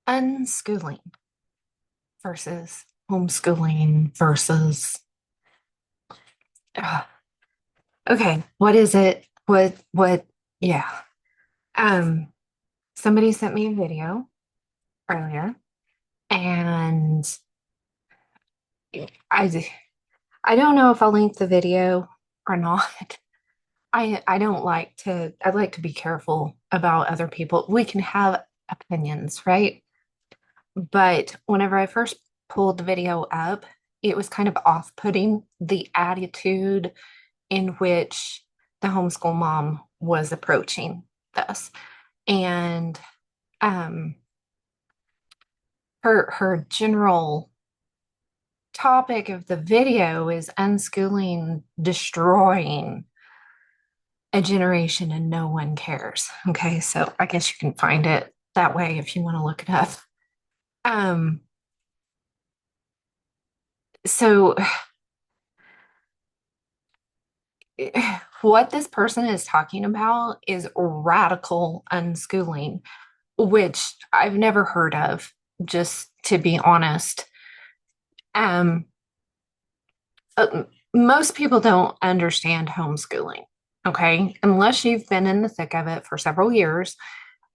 Unschooling versus homeschooling versus uh, okay, what is it? Yeah. Um, Somebody sent me a video earlier and I I don't know if I'll link the video or not. I don't like to I like to be careful about other people. We can have opinions, right? But whenever I first pulled the video up, it was kind of off-putting the attitude in which the homeschool mom was approaching this. And um, her general topic of the video is unschooling destroying a generation and no one cares. Okay, so I guess you can find it that way if you want to look it up. Um, so what this person is talking about is radical unschooling, which I've never heard of, just to be honest. Um, Most people don't understand homeschooling, okay? Unless you've been in the thick of it for several years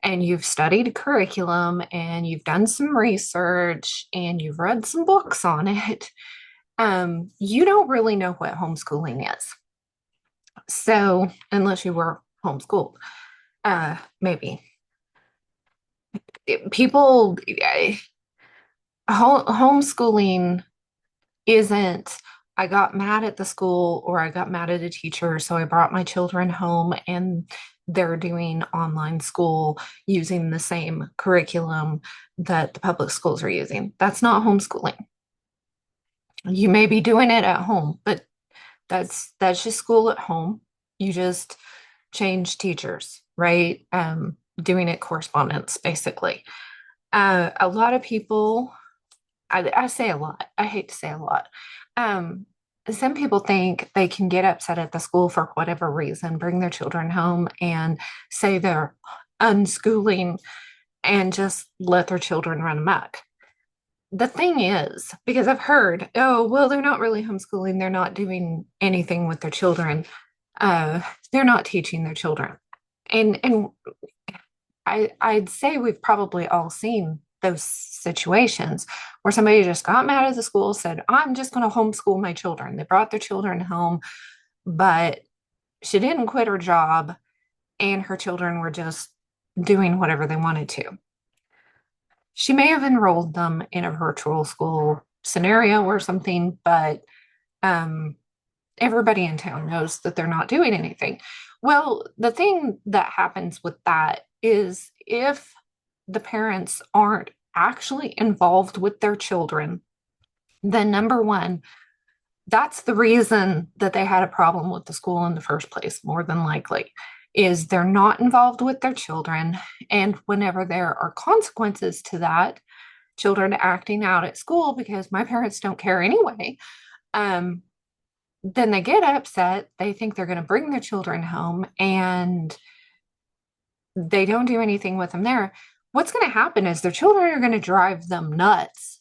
and you've studied curriculum and you've done some research and you've read some books on it, you don't really know what homeschooling is. So, unless you were homeschooled, maybe people homeschooling isn't I got mad at the school or I got mad at a teacher, so I brought my children home and they're doing online school using the same curriculum that the public schools are using. That's not homeschooling. You may be doing it at home, but that's just school at home. You just change teachers, right? Doing it correspondence, basically. A lot of people, I say a lot, I hate to say a lot. Um, some people think they can get upset at the school for whatever reason, bring their children home and say they're unschooling and just let their children run amok. The thing is, because I've heard, oh, well, they're not really homeschooling, they're not doing anything with their children. Uh, they're not teaching their children. And I'd say we've probably all seen those situations where somebody just got mad at the school, said, I'm just going to homeschool my children. They brought their children home, but she didn't quit her job and her children were just doing whatever they wanted to. She may have enrolled them in a virtual school scenario or something, but um, everybody in town knows that they're not doing anything. Well, the thing that happens with that is if the parents aren't actually involved with their children, then number one, that's the reason that they had a problem with the school in the first place, more than likely, is they're not involved with their children. And whenever there are consequences to that, children acting out at school because my parents don't care anyway, um, then they get upset. They think they're going to bring their children home and they don't do anything with them there. What's going to happen is their children are going to drive them nuts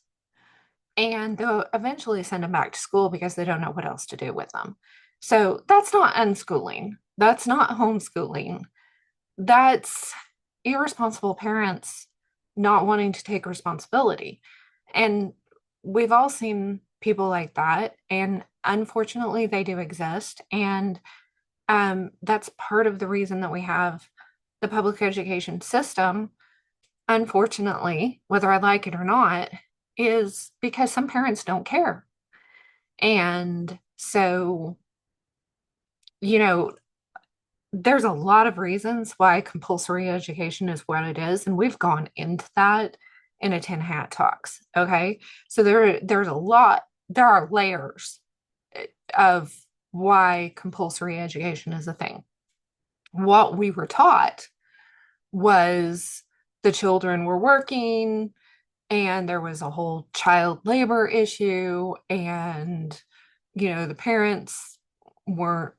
and they'll eventually send them back to school because they don't know what else to do with them. So that's not unschooling. That's not homeschooling. That's irresponsible parents not wanting to take responsibility. And we've all seen people like that. And unfortunately, they do exist. And that's part of the reason that we have the public education system, unfortunately, whether I like it or not, is because some parents don't care. And so, you know, there's a lot of reasons why compulsory education is what it is. And we've gone into that in a tin hat talks. Okay. So there's a lot, there are layers of why compulsory education is a thing. What we were taught was the children were working and there was a whole child labor issue and the parents weren't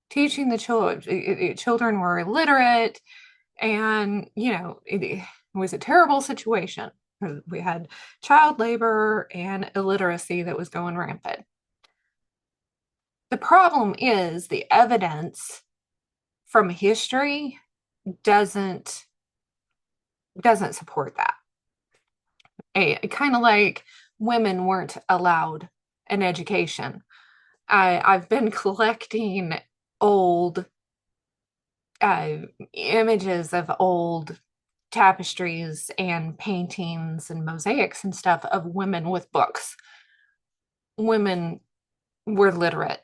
teaching the children were illiterate and It was a terrible situation. We had child labor and illiteracy that was going rampant. The problem is the evidence from history doesn't doesn't support that. Kind of like women weren't allowed an education. I've been collecting old uh, images of old tapestries and paintings and mosaics and stuff of women with books. Women were literate.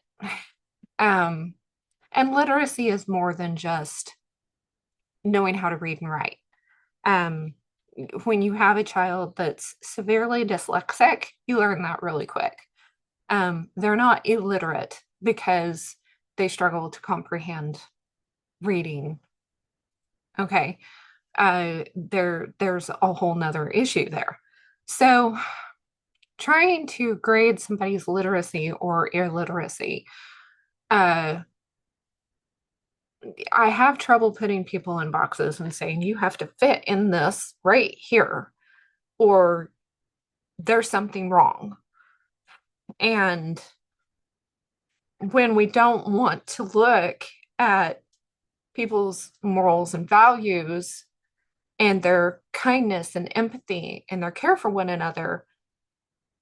Um, and literacy is more than just knowing how to read and write. Um, when you have a child that's severely dyslexic, you learn that really quick. They're not illiterate because they struggle to comprehend reading. Okay. There's a whole nother issue there. So trying to grade somebody's literacy or illiteracy, uh, I have trouble putting people in boxes and saying you have to fit in this right here, or there's something wrong. And when we don't want to look at people's morals and values and their kindness and empathy and their care for one another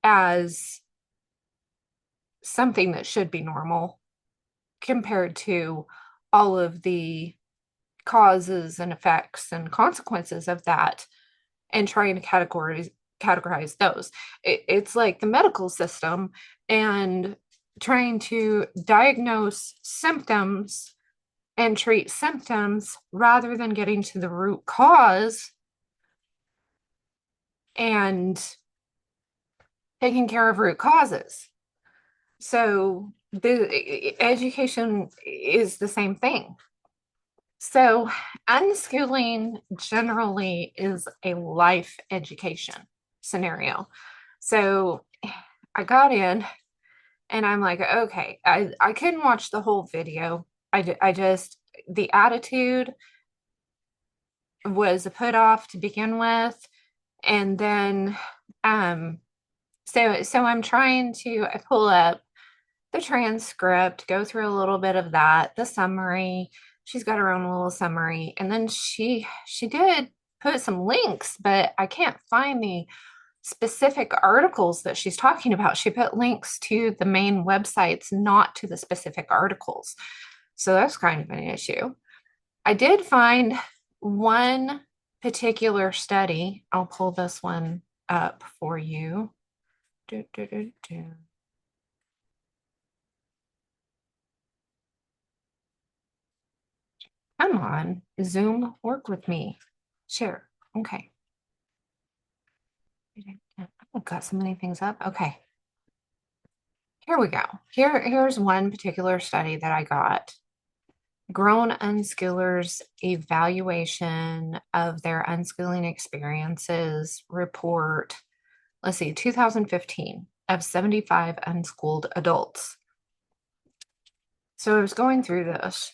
as something that should be normal compared to all of the causes and effects and consequences of that, and trying to categorize those. It's like the medical system and trying to diagnose symptoms and treat symptoms rather than getting to the root cause and taking care of root causes. So the education is the same thing. So unschooling generally is a life education scenario. So I got in and I'm like, okay, I couldn't watch the whole video. I just, the attitude was a put off to begin with. And then, um, so I'm trying to I pull up the transcript, go through a little bit of that, the summary. She's got her own little summary, and then she did put some links, but I can't find the specific articles that she's talking about. She put links to the main websites, not to the specific articles. So that's kind of an issue. I did find one particular study. I'll pull this one up for you. Do, do, do, do. Come on, Zoom, work with me. Share. Okay. I've got so many things up. Okay. Here we go. Here's one particular study that I got. Grown Unschoolers evaluation of their unschooling experiences report. Let's see, 2015 of 75 unschooled adults. So I was going through this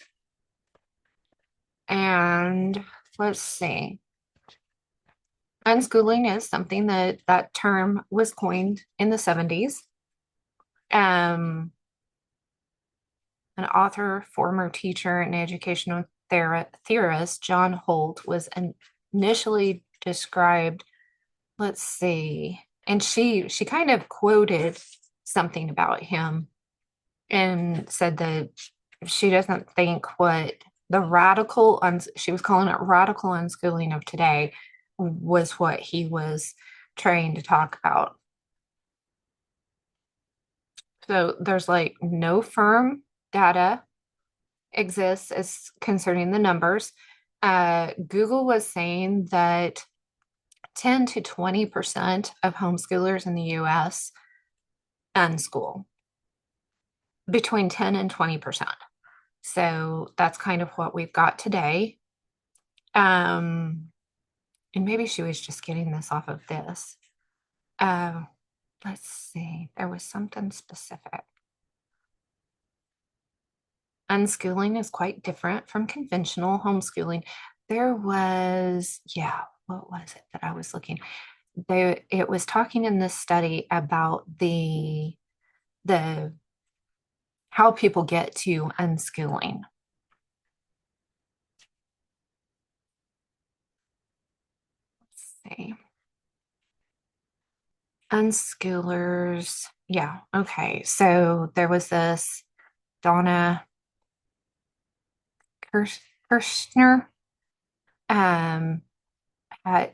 and let's see. Unschooling is something that term was coined in the 70s. An author, former teacher, and educational theorist, John Holt, was initially described, let's see, and she kind of quoted something about him and said that she doesn't think what the she was calling it radical unschooling of today was what he was trying to talk about. So there's like no firm data exists as concerning the numbers. Google was saying that 10 to 20% of homeschoolers in the US unschool, between 10 and 20%. So that's kind of what we've got today. And maybe she was just getting this off of this. Let's see, there was something specific. Unschooling is quite different from conventional homeschooling. There was, yeah, what was it that I was looking? It was talking in this study about the how people get to unschooling. Let's see. Unschoolers. Yeah. Okay. So there was this Donna Kirshner um, had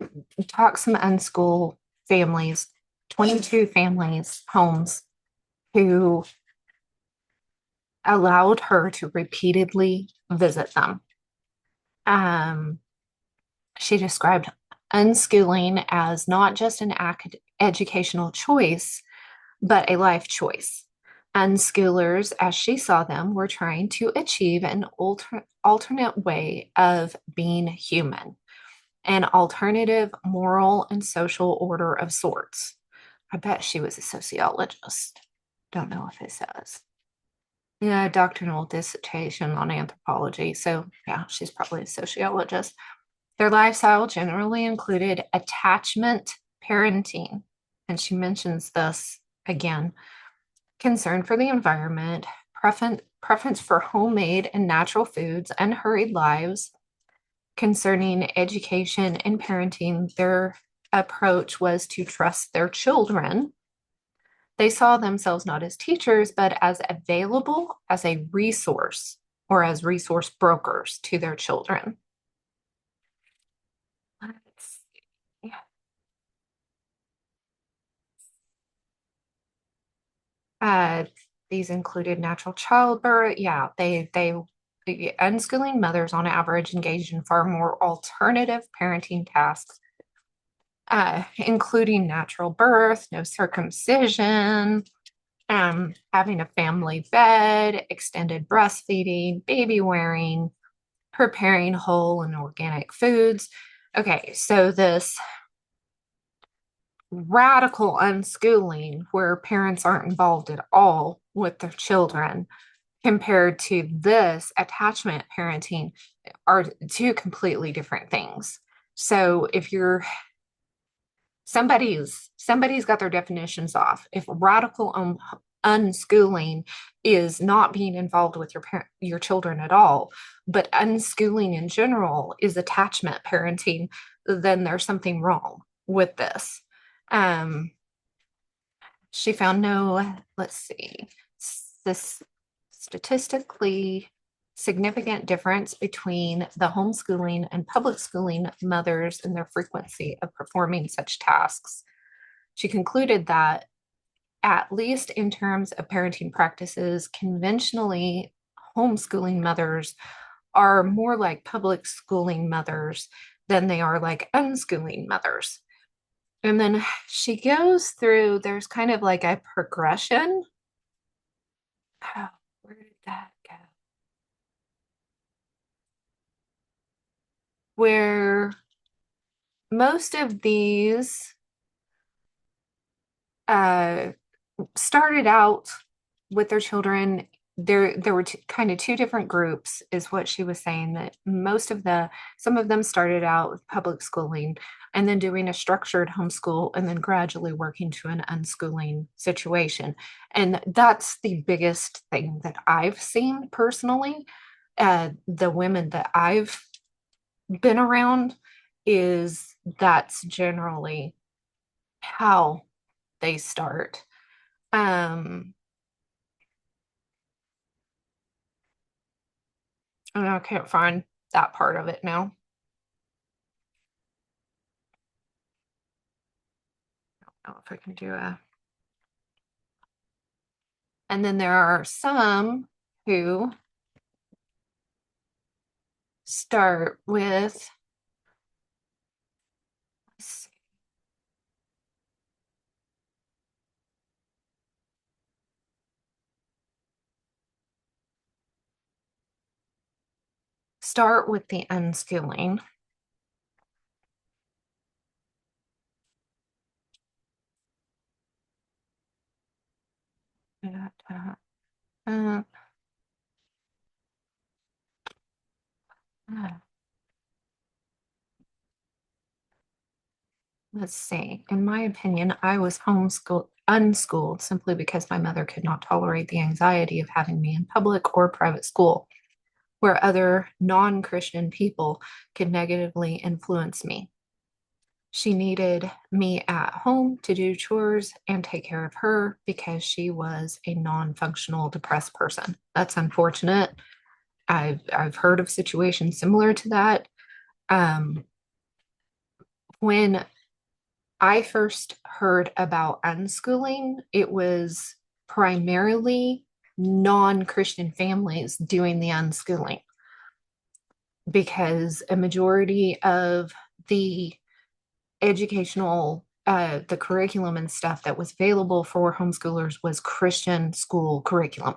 taught some unschool families, 22 families, homes, who allowed her to repeatedly visit them. Um, she described unschooling as not just an educational choice, but a life choice. Unschoolers, as she saw them, were trying to achieve an alternate way of being human, an alternative moral and social order of sorts. I bet she was a sociologist. Don't know if it says. Yeah, doctrinal dissertation on anthropology. So, yeah, she's probably a sociologist. Their lifestyle generally included attachment parenting. And she mentions this again: concern for the environment, preference for homemade and natural foods, unhurried lives. Concerning education and parenting, their approach was to trust their children. They saw themselves not as teachers, but as available as a resource or as resource brokers to their children. Let's see. Uh, these included natural childbirth. Yeah, the unschooling mothers on average engaged in far more alternative parenting tasks, including natural birth, no circumcision, having a family bed, extended breastfeeding, baby wearing, preparing whole and organic foods. Okay, so this radical unschooling where parents aren't involved at all with their children compared to this attachment parenting are two completely different things. So if you're somebody's got their definitions off. If radical unschooling is not being involved with your children at all, but unschooling in general is attachment parenting, then there's something wrong with this. Um, she found no, let's see, this statistically significant difference between the homeschooling and public schooling mothers and their frequency of performing such tasks. She concluded that, at least in terms of parenting practices, conventionally homeschooling mothers are more like public schooling mothers than they are like unschooling mothers. And then she goes through, there's kind of like a progression. Oh, where did that go? Where most of these uh, started out with their children. There were kind of two different groups, is what she was saying, that some of them started out with public schooling and then doing a structured homeschool and then gradually working to an unschooling situation. And that's the biggest thing that I've seen personally. The women that I've been around, is that's generally how they start. Um, and I can't find that part of it now. I don't know if I can do a. And then there are some who start with, start with the unskilling. Uh, uh, uh, Let's see. In my opinion, I was homeschooled, unschooled simply because my mother could not tolerate the anxiety of having me in public or private school, where other non-Christian people could negatively influence me. She needed me at home to do chores and take care of her because she was a non-functional depressed person. That's unfortunate. I've heard of situations similar to that. Um, when I first heard about unschooling, it was primarily non-Christian families doing the unschooling because a majority of the the curriculum and stuff that was available for homeschoolers was Christian school curriculum,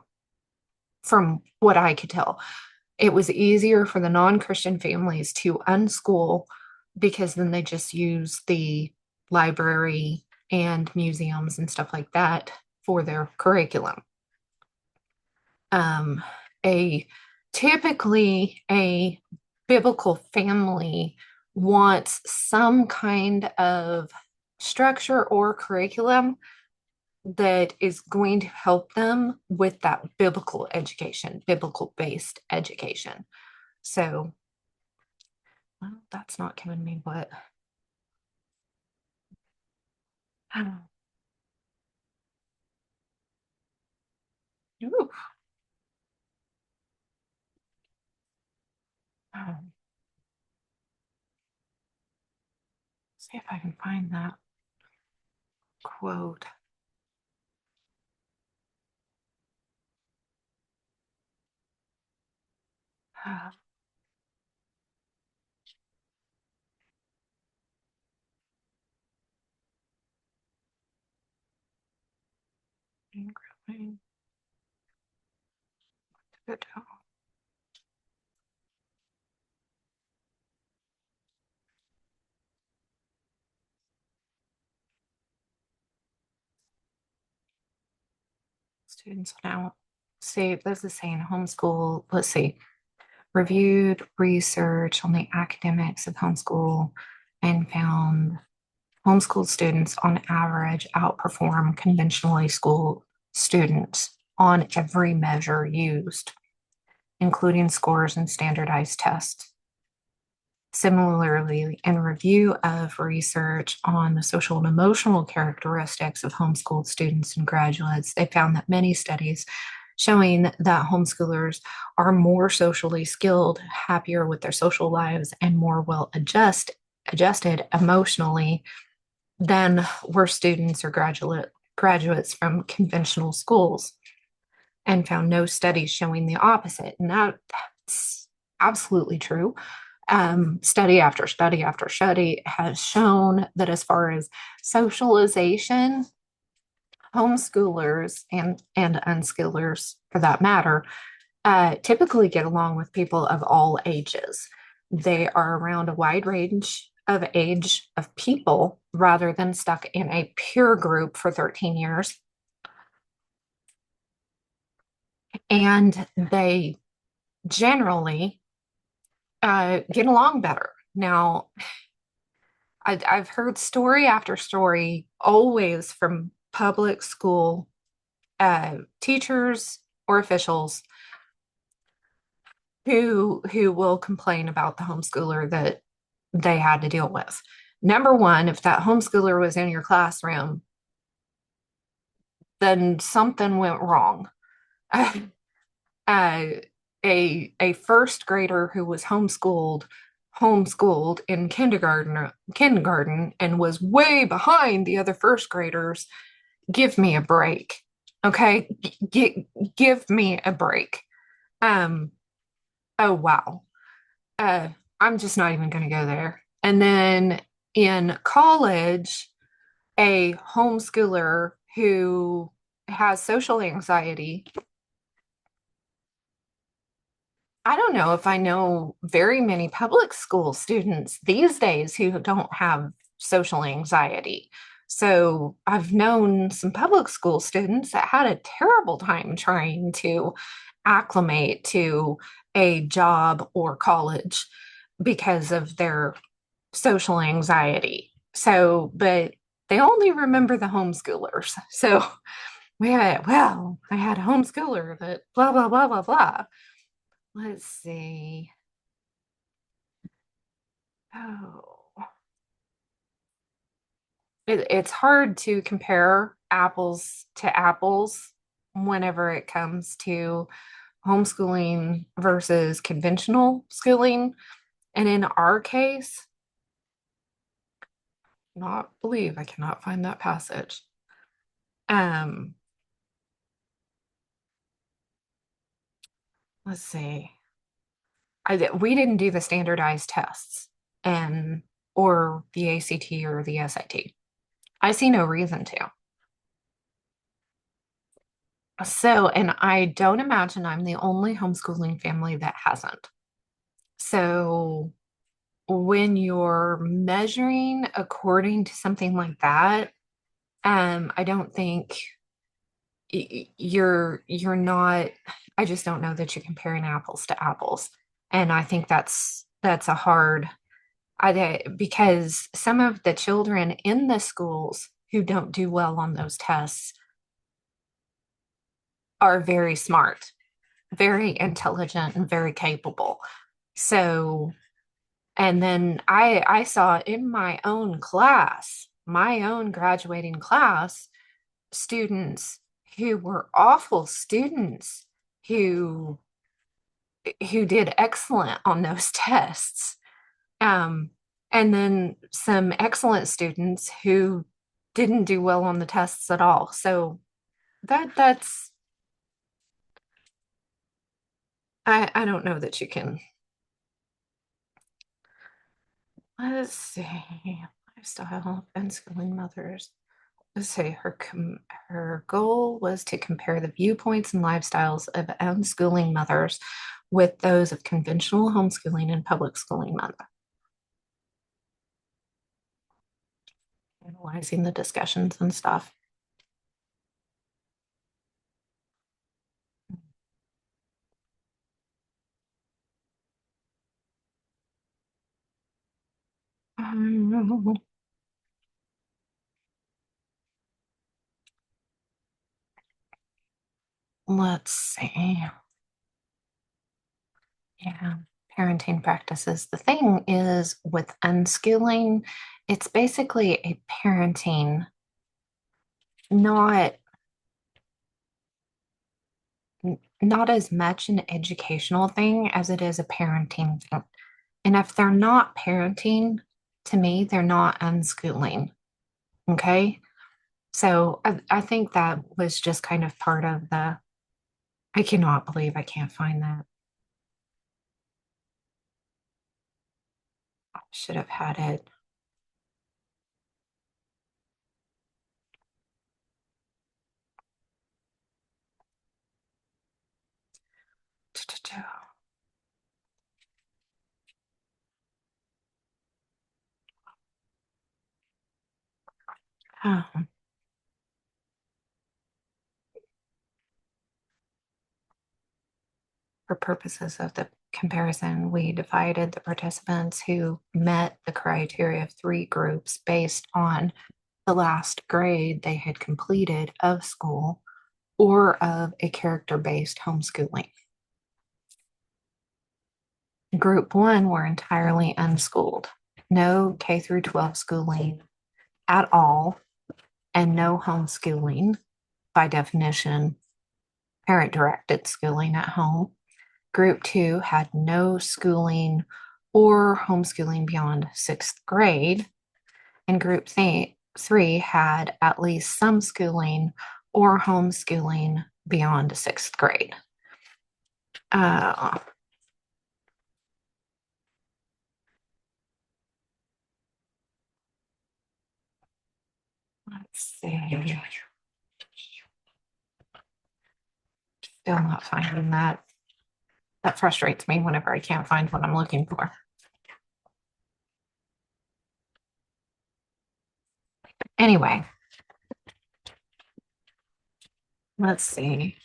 from what I could tell. It was easier for the non-Christian families to unschool because then they just use the library and museums and stuff like that for their curriculum. Um, a typically a biblical family wants some kind of structure or curriculum that is going to help them with that biblical education, biblical based education. So, well, that's not giving me what. Ooh, um, see if I can find that quote. Uh, Students now see, this is saying homeschool. Let's see, reviewed research on the academics of homeschool and found homeschool students on average outperform conventionally school students on every measure used, including scores and standardized tests. Similarly, in review of research on the social and emotional characteristics of homeschooled students and graduates, they found that many studies showing that homeschoolers are more socially skilled, happier with their social lives, and more adjusted emotionally than were students or graduates from conventional schools, and found no studies showing the opposite. And that's absolutely true. Study after study after study has shown that as far as socialization, homeschoolers and unschoolers, for that matter, typically get along with people of all ages. They are around a wide range of age of people rather than stuck in a peer group for 13 years. And they generally get along better. Now, I've heard story after story always from public school teachers or officials who will complain about the homeschooler that they had to deal with. Number one, if that homeschooler was in your classroom, then something went wrong. uh, a first grader who was homeschooled in kindergarten and was way behind the other first graders. Give me a break. Okay, give me a break. um oh wow. uh I'm just not even going to go there. And then in college, a homeschooler who has social anxiety. I don't know if I know very many public school students these days who don't have social anxiety. So I've known some public school students that had a terrible time trying to acclimate to a job or college because of their social anxiety. So, but they only remember the homeschoolers. So well, I had a homeschooler that blah, blah, blah, blah, blah. Let's see. Oh, it's hard to compare apples to apples whenever it comes to homeschooling versus conventional schooling. And in our case, not believe I cannot find that passage. Um, let's see. We didn't do the standardized tests and or the ACT or the SIT. I see no reason to. So, and I don't imagine I'm the only homeschooling family that hasn't. So, when you're measuring according to something like that, I don't think you're not. I just don't know that you're comparing apples to apples, and I think that's a hard. Because some of the children in the schools who don't do well on those tests are very smart, very intelligent, and very capable. So, and then I saw in my own class, my own graduating class, students who were awful students who who did excellent on those tests. Um, and then some excellent students who didn't do well on the tests at all. So that's I don't know that you can. Let's see. Lifestyle and schooling mothers. Let's say her goal was to compare the viewpoints and lifestyles of unschooling mothers with those of conventional homeschooling and public schooling mothers, analyzing the discussions and stuff. Um, let's see. Yeah, parenting practices. The thing is with unschooling, it's basically a parenting, not not as much an educational thing as it is a parenting thing. And if they're not parenting, to me, they're not unschooling. Okay. So I think that was just kind of part of the, I cannot believe I can't find that. I should have had it. Oh, for purposes of the comparison, we divided the participants who met the criteria of three groups based on the last grade they had completed of school or of a character-based homeschooling. Group one were entirely unschooled, no K through 12 schooling at all, and no homeschooling, by definition, parent directed schooling at home. Group two had no schooling or homeschooling beyond sixth grade, and three had at least some schooling or homeschooling beyond sixth grade. Uh, let's see. Still not finding that. That frustrates me whenever I can't find what I'm looking for. Anyway, let's see.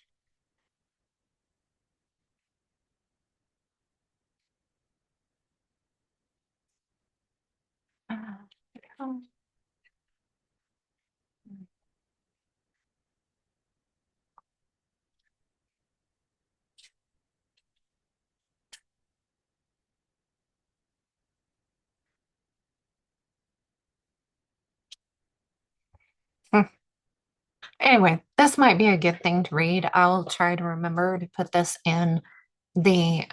Anyway, this might be a good thing to read. I'll try to remember to put this the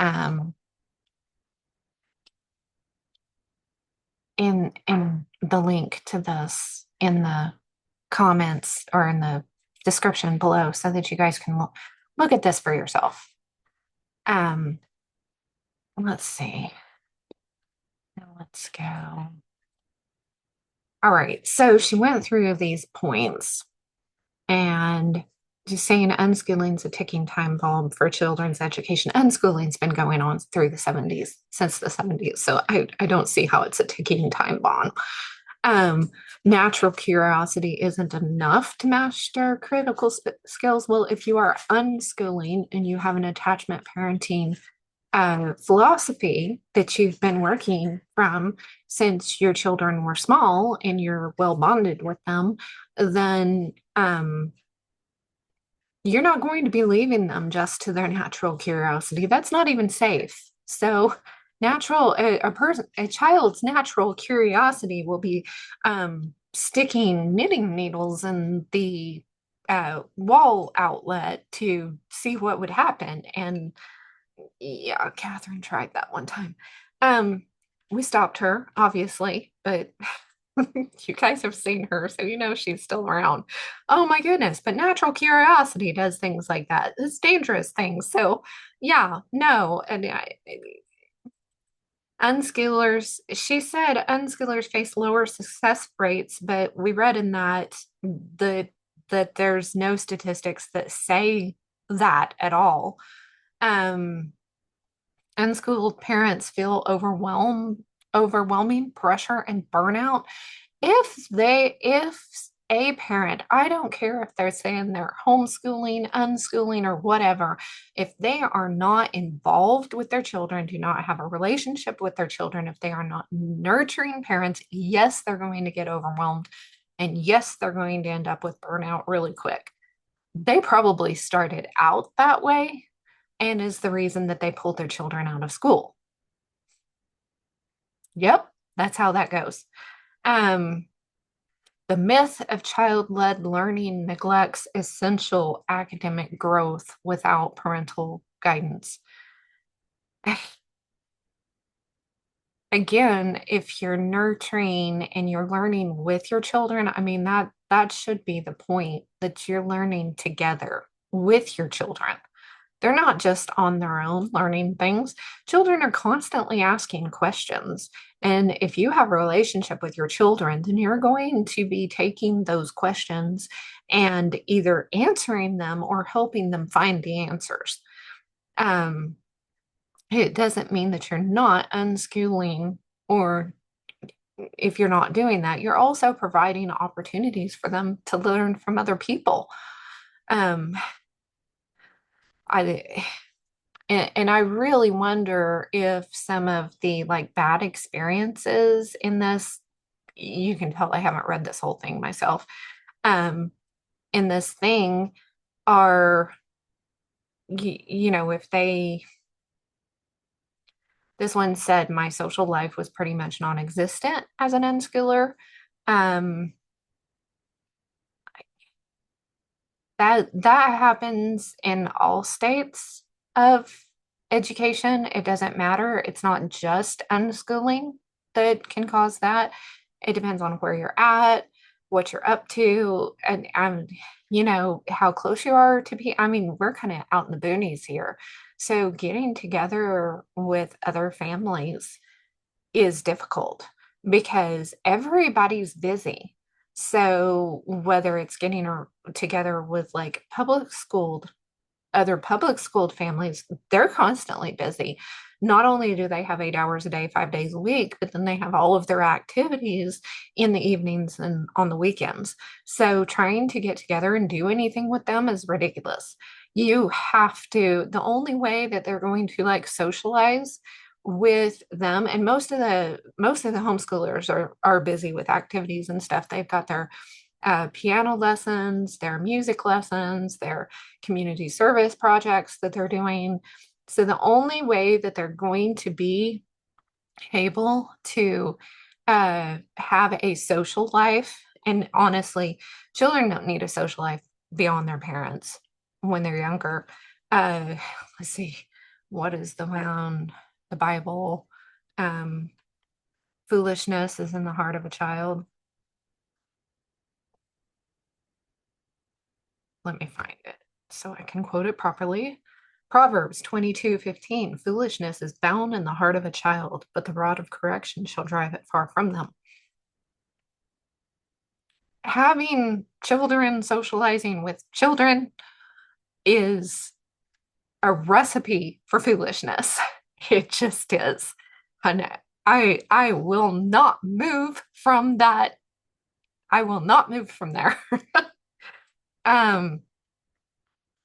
in the link to this in the comments or in the description below so that you guys can look at this for yourself. Um, let's see. Now let's go. All right. So she went through these points and just saying unschooling's a ticking time bomb for children's education. Unschooling's been going on through the 70s, since the 70s. So I don't see how it's a ticking time bomb. Um, Natural curiosity isn't enough to master critical skills. Well, if you are unschooling and you have an attachment parenting philosophy that you've been working from since your children were small and you're well bonded with them, then you're not going to be leaving them just to their natural curiosity. That's not even safe. So, a child's natural curiosity will be sticking knitting needles in the wall outlet to see what would happen. And yeah, Catherine tried that one time. Um, we stopped her, obviously, but you guys have seen her, so you know she's still around. Oh my goodness, but natural curiosity does things like that. It's dangerous things. So yeah, no, unschoolers, she said unschoolers face lower success rates, but we read in the that there's no statistics that say that at all. Um, Unschooled parents feel overwhelming pressure and burnout if a parent, I don't care if they're saying they're homeschooling, unschooling, or whatever, if they are not involved with their children, do not have a relationship with their children, if they are not nurturing parents, yes, they're going to get overwhelmed. And yes, they're going to end up with burnout really quick. They probably started out that way and is the reason that they pulled their children out of school. Yep, that's how that goes. Um, The myth of child-led learning neglects essential academic growth without parental guidance. Again, if you're nurturing and you're learning with your children, I mean that should be the point, that you're learning together with your children. They're not just on their own learning things. Children are constantly asking questions. And if you have a relationship with your children, then you're going to be taking those questions and either answering them or helping them find the answers. Um, it doesn't mean that you're not unschooling, or if you're not doing that, you're also providing opportunities for them to learn from other people. Um, I and I really wonder if some of the like bad experiences in this, you can tell I haven't read this whole thing myself, um, in this thing are, you know, if they, this one said my social life was pretty much non-existent as an unschooler. Um, that happens in all states of education. It doesn't matter. It's not just unschooling that can cause that. It depends on where you're at, what you're up to, and you know, how close you are to be. I mean, we're kind of out in the boonies here. So getting together with other families is difficult because everybody's busy. So whether it's getting together with like other public schooled families, they're constantly busy. Not only do they have 8 hours a day, 5 days a week, but then they have all of their activities in the evenings and on the weekends. So trying to get together and do anything with them is ridiculous. You have to, the only way that they're going to like socialize with them, and most of the homeschoolers are busy with activities and stuff. They've got their piano lessons, their music lessons, their community service projects that they're doing. So the only way that they're going to be able to have a social life, and honestly, children don't need a social life. beyond their parents when they're younger. Uh, let's see, what is the one, the Bible? Um, Foolishness is in the heart of a child. Let me find it so I can quote it properly. Proverbs 22:15. Foolishness is bound in the heart of a child, but the rod of correction shall drive it far from them. Having children socializing with children is a recipe for foolishness. It just is. And I will not move from that. I will not move from there. um,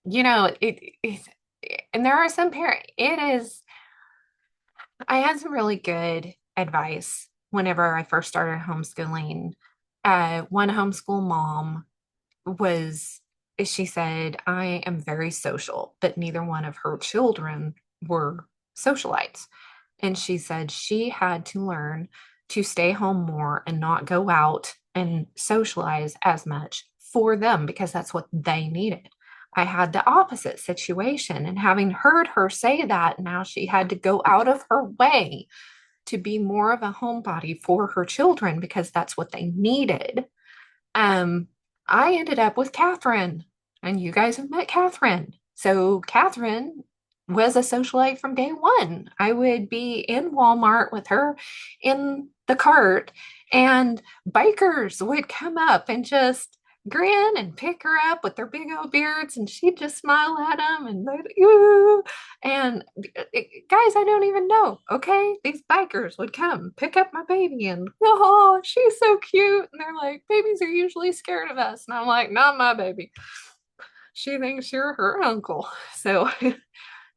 it and there are some parents, it is, I had some really good advice whenever I first started homeschooling. One homeschool mom was, she said, I am very social, but neither one of her children were socialites. And she said she had to learn to stay home more and not go out and socialize as much for them because that's what they needed. I had the opposite situation. And having heard her say that, now she had to go out of her way to be more of a homebody for her children because that's what they needed. um, I ended up with Catherine, and you guys have met Catherine. So Catherine was a socialite from day one. I would be in Walmart with her in the cart, and bikers would come up and just grin and pick her up with their big old beards, and she'd just smile at them and ooh. And guys, I don't even know. Okay, these bikers would come pick up my baby, and oh, she's so cute. And they're like, babies are usually scared of us, and I'm like, not my baby. She thinks you're her uncle. So,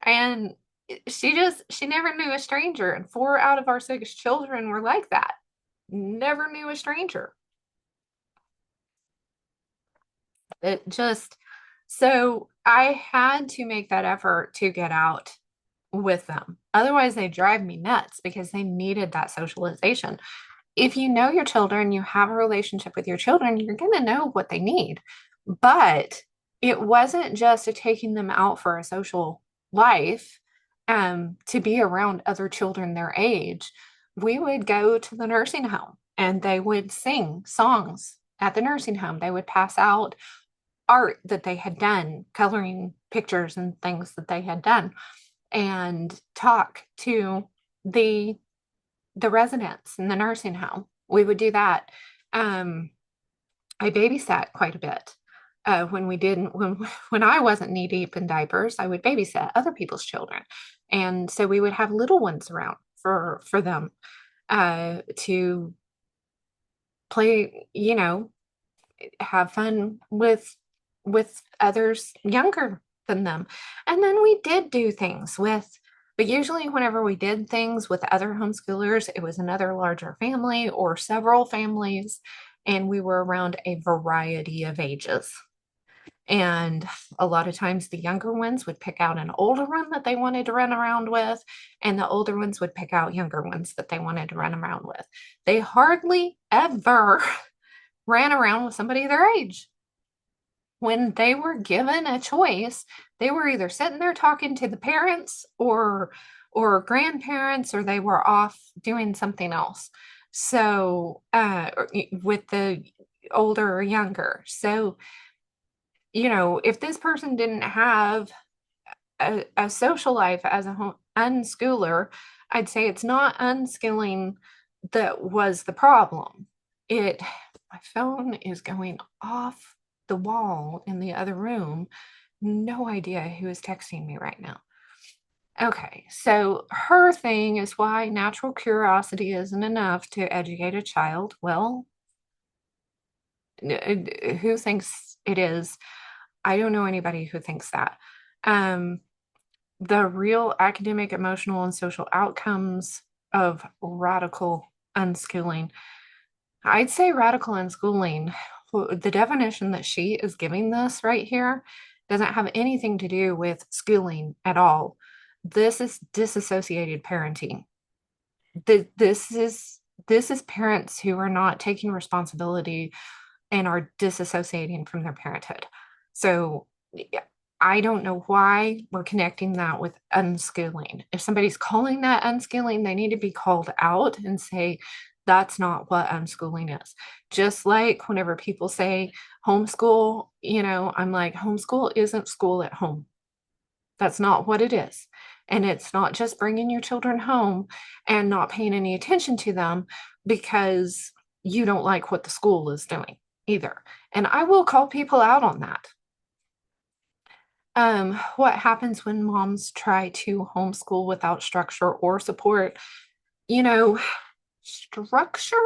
and she never knew a stranger, and 4 out of our 6 children were like that. Never knew a stranger. It just, so I had to make that effort to get out with them. Otherwise, they drive me nuts because they needed that socialization. If you know your children, you have a relationship with your children, you're going to know what they need. But it wasn't just a taking them out for a social life, to be around other children their age. We would go to the nursing home and they would sing songs at the nursing home. They would pass out art that they had done, coloring pictures and things that they had done, and talk to the the residents in the nursing home. We would do that. Um, I babysat quite a bit. When we didn't, when I wasn't knee deep in diapers, I would babysit other people's children, and so we would have little ones around for them to play. Have fun with others younger than them. And then we did do things with, but usually whenever we did things with other homeschoolers, it was another larger family or several families, and we were around a variety of ages. And a lot of times the younger ones would pick out an older one that they wanted to run around with, and the older ones would pick out younger ones that they wanted to run around with. They hardly ever ran around with somebody their age. When they were given a choice, they were either sitting there talking to the parents or grandparents, or they were off doing something else. So with the older or younger. So, if this person didn't have a social life as a unschooler, I'd say it's not unskilling that was the problem. My phone is going off the wall in the other room. No idea who is texting me right now. Okay, so her thing is why natural curiosity isn't enough to educate a child. Well, who thinks it is? I don't know anybody who thinks that. Um, the real academic, emotional, and social outcomes of radical unschooling. I'd say radical unschooling, the definition that she is giving this right here doesn't have anything to do with schooling at all. This is disassociated parenting. This is parents who are not taking responsibility and are disassociating from their parenthood. So yeah, I don't know why we're connecting that with unschooling. If somebody's calling that unschooling, they need to be called out and say, that's not what unschooling is. Just like whenever people say homeschool, I'm like, homeschool isn't school at home. That's not what it is. And it's not just bringing your children home and not paying any attention to them because you don't like what the school is doing either. And I will call people out on that. What happens when moms try to homeschool without structure or support? You know, structure,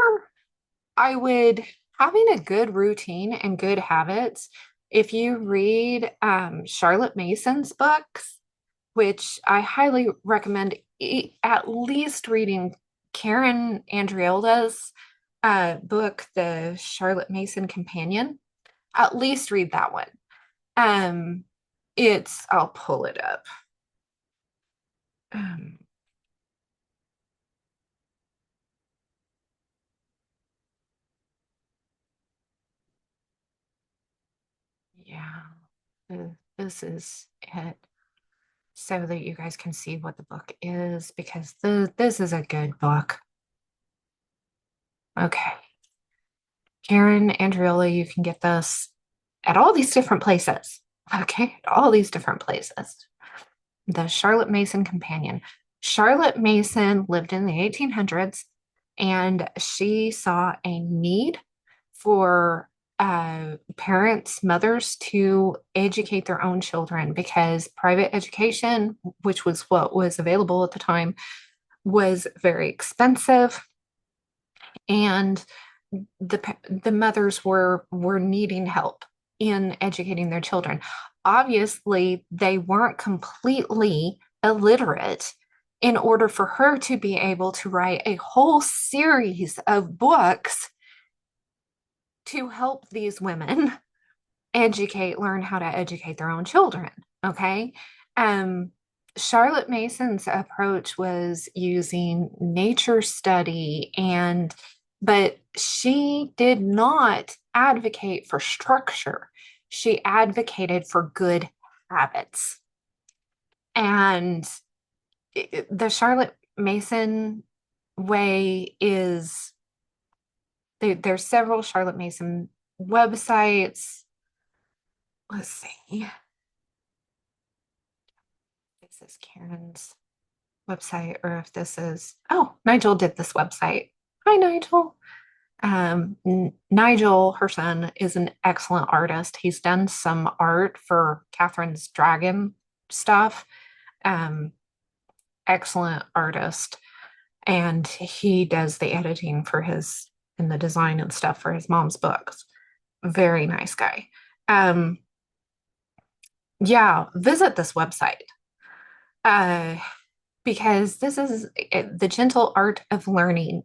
I would having a good routine and good habits. If you read Charlotte Mason's books, which I highly recommend at least reading Karen Andreola's book, The Charlotte Mason Companion. At least read that one. Um, I'll pull it up. Um, yeah, this is it. So that you guys can see what the book is, because this is a good book. Okay. Karen Andreola, you can get this at all these different places. Okay, at all these different places. The Charlotte Mason Companion. Charlotte Mason lived in the 1800s and she saw a need for parents, mothers to educate their own children because private education, which was what was available at the time, was very expensive, and the mothers were needing help in educating their children. Obviously, they weren't completely illiterate in order for her to be able to write a whole series of books to help these women learn how to educate their own children. Okay. Um, Charlotte Mason's approach was using nature study but she did not advocate for structure. She advocated for good habits. And the Charlotte Mason way is there's several Charlotte Mason websites. Let's see. This is Karen's website, or if this is, oh, Nigel did this website. Hi, Nigel. Nigel, her son, is an excellent artist. He's done some art for Catherine's Dragon stuff. Um, Excellent artist. And he does the editing for his and the design and stuff for his mom's books. Very nice guy. Um, yeah, visit this website. Uh, because this is the gentle art of learning.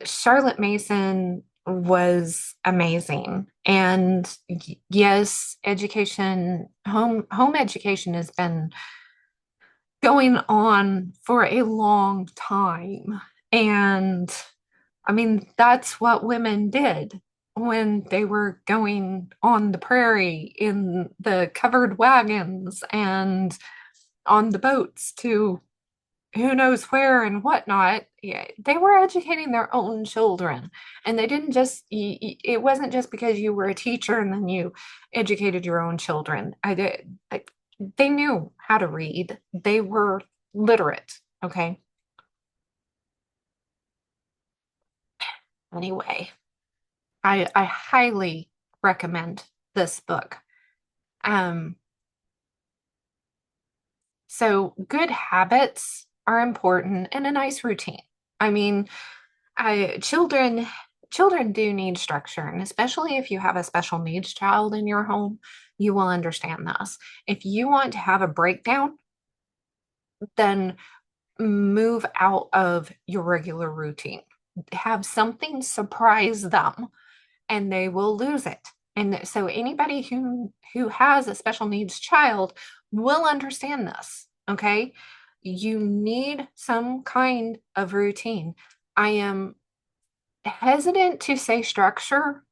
Charlotte Mason was amazing. And yes, home education has been going on for a long time. And I mean, that's what women did when they were going on the prairie in the covered wagons and on the boats to who knows where and whatnot. Yeah, they were educating their own children, and they didn't just it wasn't just because you were a teacher and then you educated your own children. They knew how to read. They were literate. Okay. Anyway, I highly recommend this book. um so good habits are important, and a nice routine. I mean, I children do need structure, and especially if you have a special needs child in your home, you will understand this. If you want to have a breakdown, then move out of your regular routine. Have something surprise them and they will lose it. And so anybody who has a special needs child will understand this, okay? You need some kind of routine. I am hesitant to say structure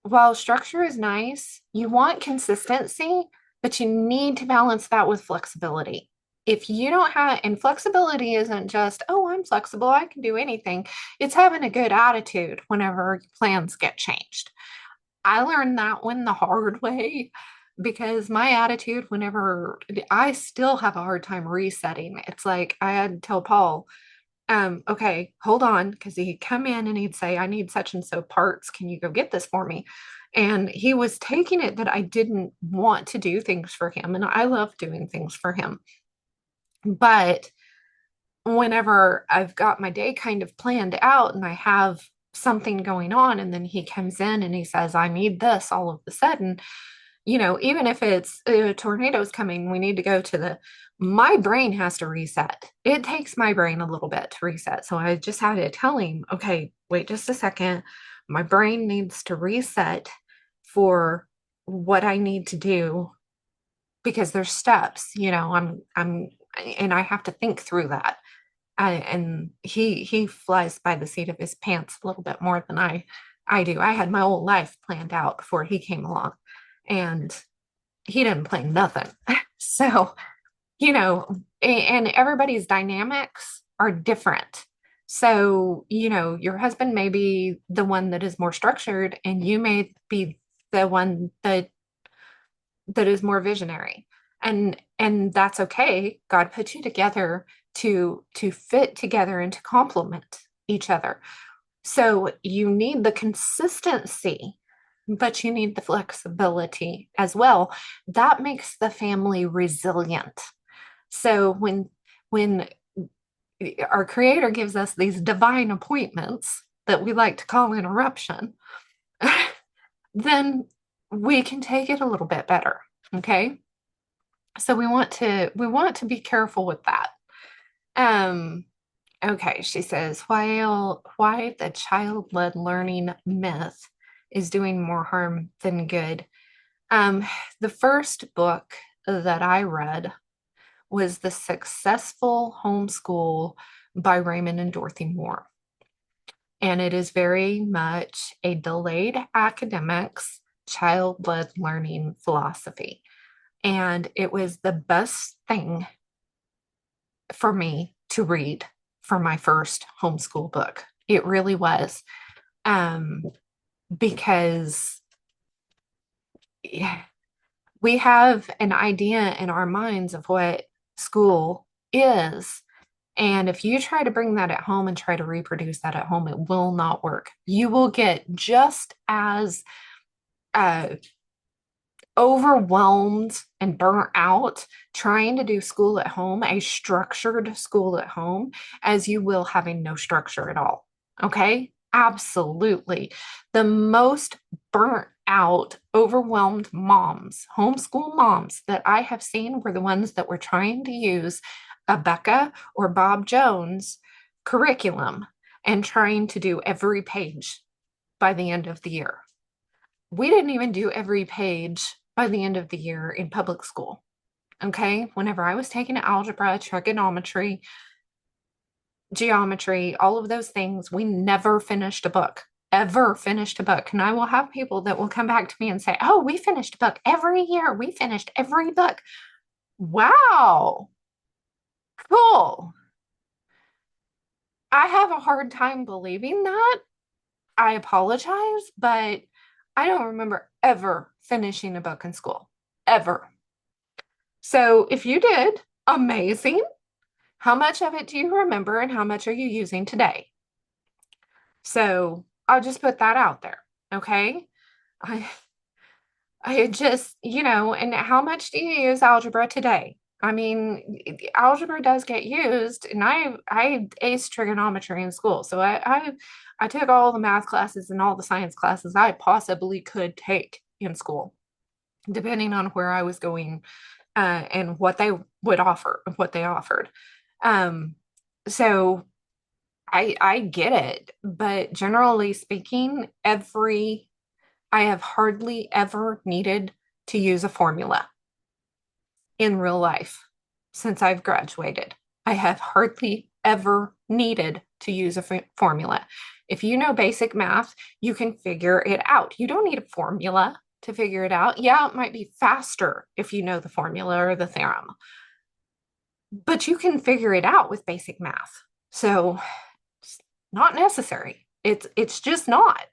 while structure is nice, you want consistency, but you need to balance that with flexibility. If you don't have, and flexibility isn't just, oh, I'm flexible, I can do anything. It's having a good attitude whenever plans get changed. I learned that one the hard way because my attitude, whenever I still have a hard time resetting, it's like I had to tell Paul, okay, hold on, because he'd come in and he'd say, I need such and so parts. Can you go get this for me? And he was taking it that I didn't want to do things for him. And I love doing things for him. But whenever I've got my day kind of planned out and I have something going on, and then he comes in and he says, I need this all of a sudden, even if it's a tornado's coming, we need to go to my brain has to reset. It takes my brain a little bit to reset. So I just had to tell him, okay, wait just a second. My brain needs to reset for what I need to do because there's steps, and I have to think through that. And he flies by the seat of his pants a little bit more than I do. I had my whole life planned out before he came along, and he didn't plan nothing. So, and everybody's dynamics are different. So, your husband may be the one that is more structured, and you may be the one that is more visionary. And that's okay. God put you together to fit together and to complement each other. So you need the consistency, but you need the flexibility as well. That makes the family resilient. So when our creator gives us these divine appointments that we like to call interruption, then we can take it a little bit better. Okay. So we want to be careful with that. Um, okay, she says, why the child-led learning myth is doing more harm than good. Um, the first book that I read was The Successful Homeschool by Raymond and Dorothy Moore. And it is very much a delayed academics, child-led learning philosophy. And it was the best thing for me to read for my first homeschool book. It really was. Um, because yeah, we have an idea in our minds of what school is. And if you try to bring that at home and try to reproduce that at home, it will not work. You will get just as uh, overwhelmed and burnt out trying to do school at home, a structured school at home, as you will having no structure at all. Okay? Absolutely. The most burnt out, overwhelmed moms, homeschool moms that I have seen were the ones that were trying to use a Becca or Bob Jones curriculum and trying to do every page by the end of the year. We didn't even do every page by the end of the year in public school. Okay. Whenever I was taking algebra, trigonometry, geometry, all of those things, we never finished a book, ever finished a book. And I will have people that will come back to me and say, oh, we finished a book every year. We finished every book. Wow. Cool. I have a hard time believing that. I apologize, but I don't remember ever finishing a book in school, ever. So if you did, amazing. How much of it do you remember and how much are you using today? So I'll just put that out there. Okay. I I just, and how much do you use algebra today? I mean, algebra does get used, and I aced trigonometry in school. So I took all the math classes and all the science classes I possibly could take in school, depending on where I was going and what they would offer, what they offered. Um, so I get it, but generally speaking, I have hardly ever needed to use a formula in real life since I've graduated. I have hardly ever needed to use a formula. If you know basic math, you can figure it out. You don't need a formula to figure it out. Yeah, it might be faster if you know the formula or the theorem, but you can figure it out with basic math. So it's not necessary. It's just not.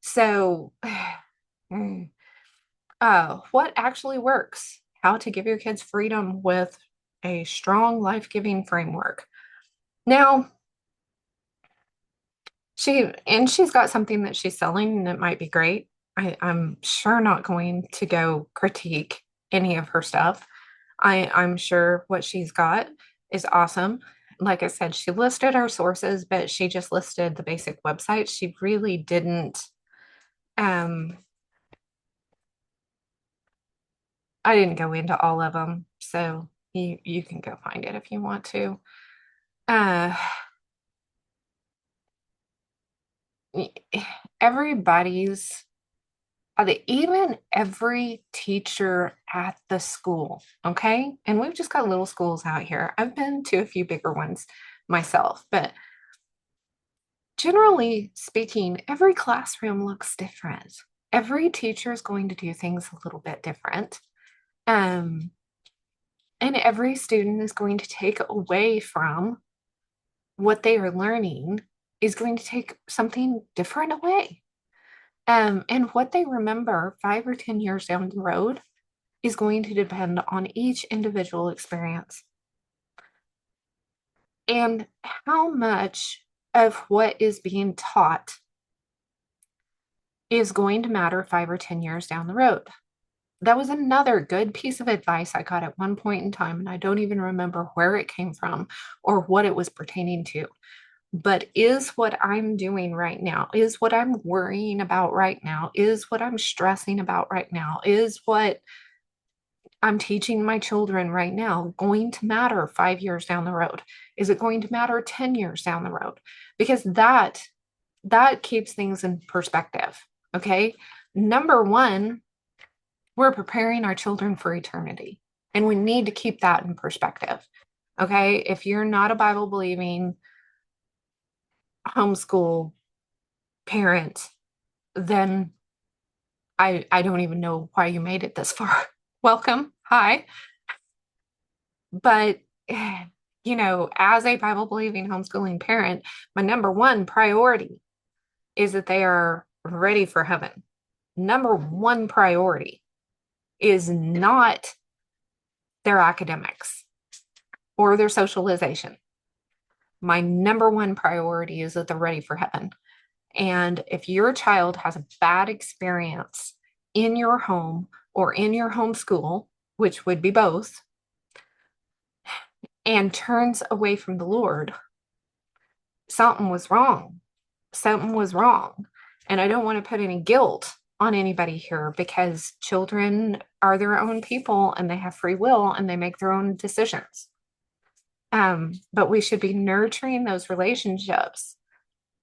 So what actually works? How to give your kids freedom with a strong life-giving framework. Now, she's got something that she's selling and it might be great. I'm sure not going to go critique any of her stuff. I'm sure what she's got is awesome. Like I said, she listed our sources, but she just listed the basic website. She really didn't. Um, I didn't go into all of them, so you can go find it if you want to. Uh, everybody's even every teacher at the school, okay? And we've just got little schools out here. I've been to a few bigger ones myself, but generally speaking, every classroom looks different. Every teacher is going to do things a little bit different. Um, and every student is going to take away from what they are learning is going to take something different away. And what they remember 5 or 10 years down the road is going to depend on each individual experience. And how much of what is being taught is going to matter 5 or 10 years down the road. That was another good piece of advice I got at one point in time, and I don't even remember where it came from or what it was pertaining to. But is what I'm doing right now, is what I'm worrying about right now, is what I'm stressing about right now, is what I'm teaching my children right now going to matter 5 years down the road? Is it going to matter 10 years down the road? Because that keeps things in perspective. Okay. Number one, we're preparing our children for eternity, and we need to keep that in perspective. Okay. If you're not a Bible believing homeschool parent, then I don't even know why you made it this far. Welcome. Hi. But, as a Bible believing homeschooling parent, my number one priority is that they are ready for heaven. Number one priority is not their academics or their socialization. My number one priority is that they're ready for heaven. And if your child has a bad experience in your home or in your homeschool, which would be both, and turns away from the Lord, something was wrong. Something was wrong. And I don't want to put any guilt on anybody here because children are their own people and they have free will and they make their own decisions. But we should be nurturing those relationships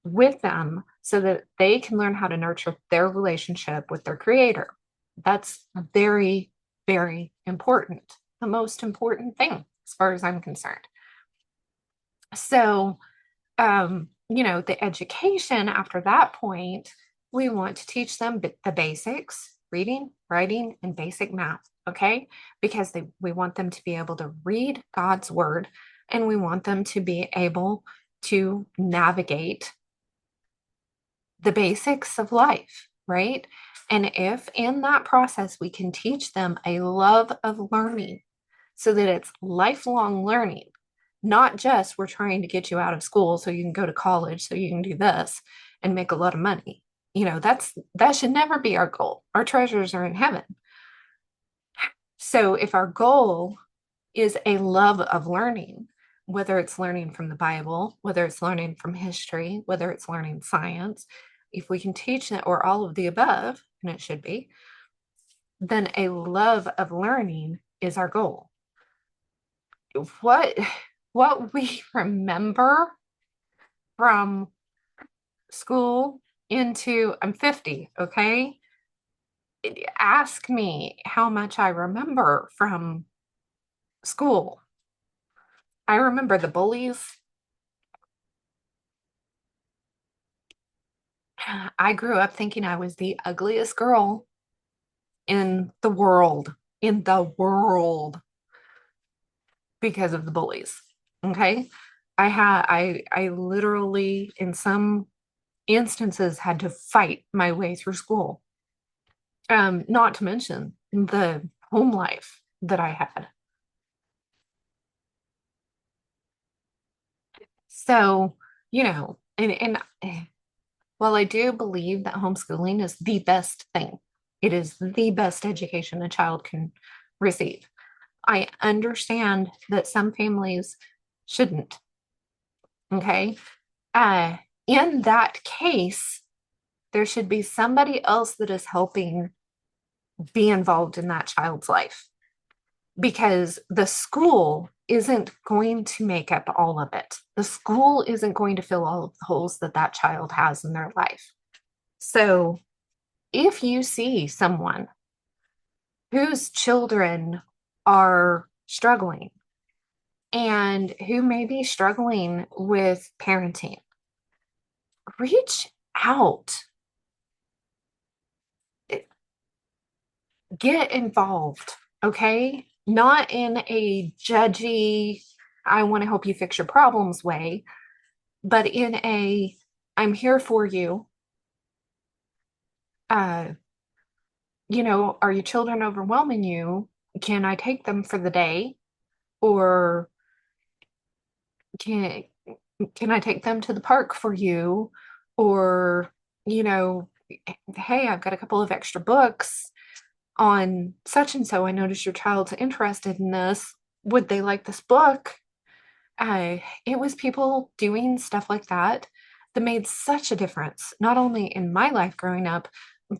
with them so that they can learn how to nurture their relationship with their creator. That's very, very important. The most important thing, as far as I'm concerned. So, the education after that point, we want to teach them the basics, reading, writing, and basic math, okay? Because we want them to be able to read God's word, and we want them to be able to navigate the basics of life, right? And if in that process we can teach them a love of learning so that it's lifelong learning, not just we're trying to get you out of school so you can go to college so you can do this and make a lot of money. That should never be our goal. Our treasures are in heaven. So if our goal is a love of learning, whether it's learning from the Bible, whether it's learning from history, whether it's learning science, if we can teach that or all of the above, and it should be, then a love of learning is our goal. What we remember from school into I'm 50, okay? Ask me how much I remember from school. I remember the bullies. I grew up thinking I was the ugliest girl in the world, in the world, because of the bullies. Okay. I literally in some instances had to fight my way through school. Not to mention the home life that I had. So, and while I do believe that homeschooling is the best thing, it is the best education a child can receive. I understand that some families shouldn't. Okay. Uh, in that case, there should be somebody else that is helping be involved in that child's life because the school isn't going to make up all of it. The school isn't going to fill all of the holes that that child has in their life. So if you see someone whose children are struggling and who may be struggling with parenting, reach out, get involved, okay? Not in a judgy, I want to help you fix your problems way, but in a, I'm here for you. Uh, are your children overwhelming you? Can I take them for the day? Or can can I take them to the park for you? Or, you know, hey, I've got a couple of extra books on such and so. I noticed your child's interested in this. Would they like this book? It was people doing stuff like that that made such a difference, not only in my life growing up,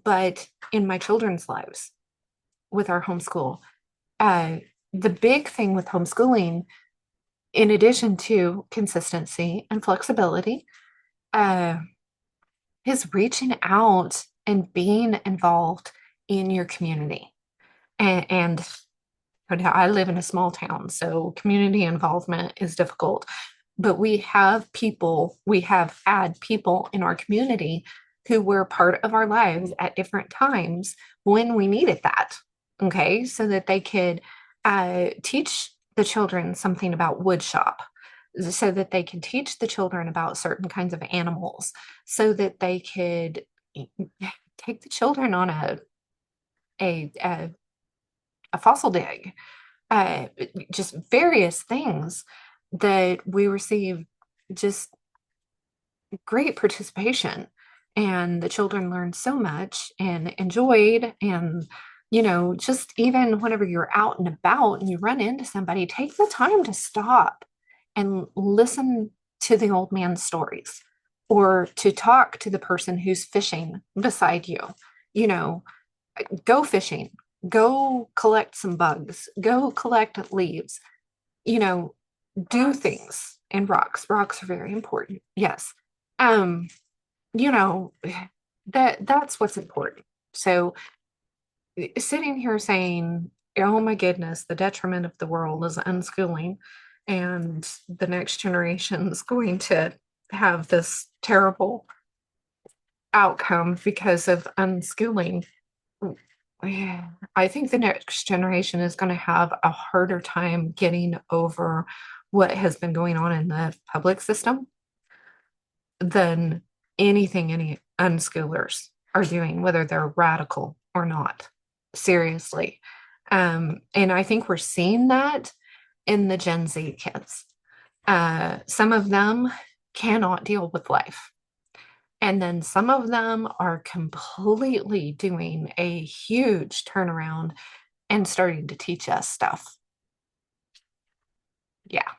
but in my children's lives with our homeschool. Uh, the big thing with homeschooling, in addition to consistency and flexibility, uh, is reaching out and being involved in your community. And I live in a small town, so community involvement is difficult. But we have had people in our community who were part of our lives at different times when we needed that. Okay, so that they could teach the children something about wood shop, so that they can teach the children about certain kinds of animals, so that they could take the children on a, a, a fossil dig, uh, just various things that we receive just great participation. And the children learned so much and enjoyed. And, just even whenever you're out and about and you run into somebody, take the time to stop and listen to the old man's stories or to talk to the person who's fishing beside you. You know, go fishing, go collect some bugs, go collect leaves, you know, do things and rocks. Rocks are very important. Yes. Um, you know, that's what's important. So sitting here saying, oh my goodness, the detriment of the world is unschooling and the next generation is going to have this terrible outcome because of unschooling. Yeah, I think the next generation is going to have a harder time getting over what has been going on in the public system than anything any unschoolers are doing, whether they're radical or not. Seriously. And I think we're seeing that in the Gen Z kids. Some of them cannot deal with life. And then some of them are completely doing a huge turnaround and starting to teach us stuff. Yeah.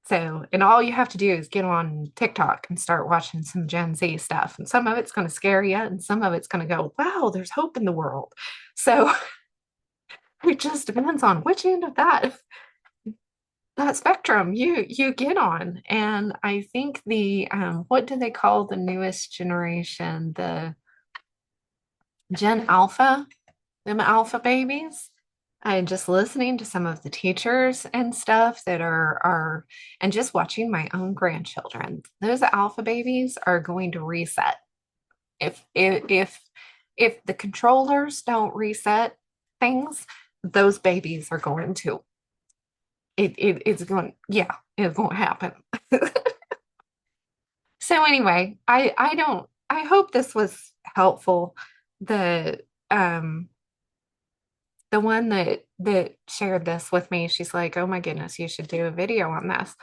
So, and all you have to do is get on TikTok and start watching some Gen Z stuff. And some of it's going to scare you, and some of it's going to go, wow, there's hope in the world. So it just depends on which end of that spectrum you get on. And I think the what do they call the newest generation? The Gen Alpha, them alpha babies. I'm just listening to some of the teachers and stuff that are and just watching my own grandchildren. Those alpha babies are going to reset. If the controllers don't reset things, those babies are going to. It's going, yeah, it's going to happen. So anyway, I hope this was helpful. The um the one that shared this with me, she's like, "Oh my goodness, you should do a video on this."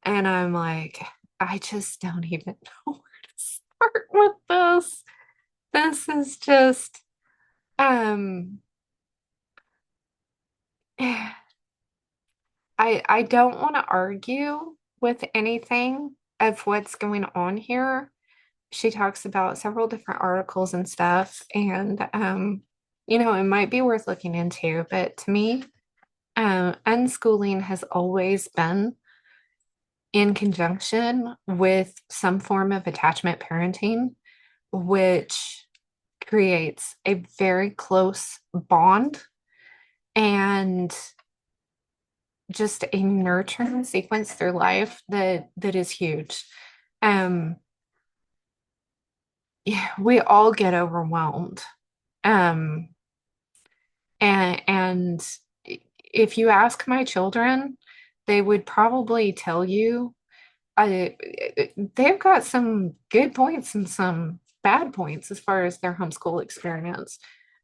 And I'm like, I just don't even know where to start with this. This is just um I don't want to argue with anything of what's going on here. She talks about several different articles and stuff, and it might be worth looking into, but to me, unschooling has always been in conjunction with some form of attachment parenting, which creates a very close bond and just a nurturing sequence through life that is huge. Um, yeah, we all get overwhelmed. Um, and if you ask my children, they would probably tell you I they've got some good points and some bad points as far as their homeschool experience.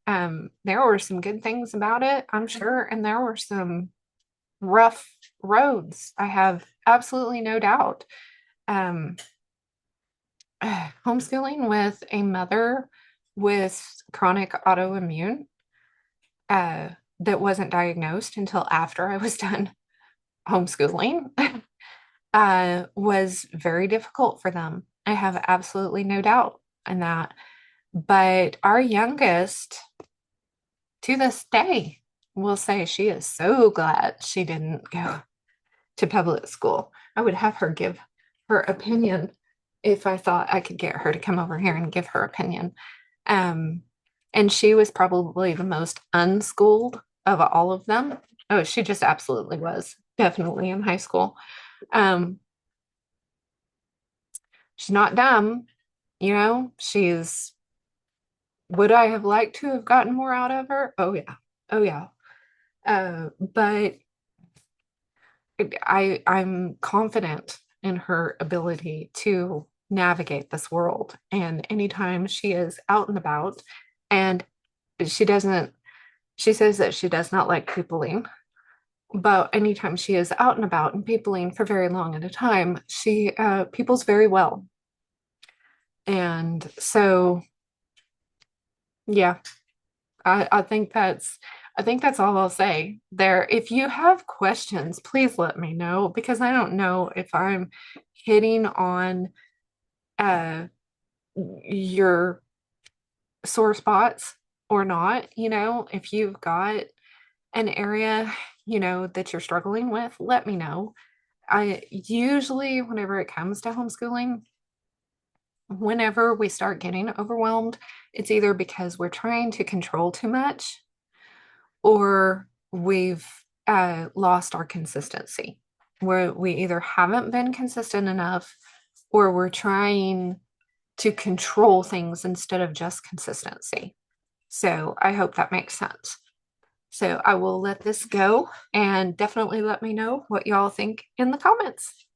There were some good things about it, I'm sure, and there were some rough roads. I have absolutely no doubt. Um, Homeschooling with a mother with chronic autoimmune uh, that wasn't diagnosed until after I was done homeschooling was very difficult for them. I have absolutely no doubt in that. But our youngest, to this day, will say she is so glad she didn't go to public school. I would have her give her opinion if I thought I could get her to come over here and give her opinion. Um, and she was probably the most unschooled of all of them. Oh, she just absolutely was, definitely in high school. Um, she's not dumb, she's, would I have liked to have gotten more out of her? Oh yeah. Oh yeah. But I'm confident in her ability to navigate this world. And anytime she is out and about, and she doesn't, she says that she does not like peopling, but anytime she is out and about and peopling for very long at a time, she peoples very well. And so, yeah, I think that's all I'll say there. If you have questions, please let me know because I don't know if I'm hitting on uh your sore spots or not. If you've got an area, that you're struggling with, let me know. I usually, whenever it comes to homeschooling, whenever we start getting overwhelmed, it's either because we're trying to control too much or we've lost our consistency, where we either haven't been consistent enough or we're trying to control things instead of just consistency. So I hope that makes sense. So I will let this go and definitely let me know what y'all think in the comments.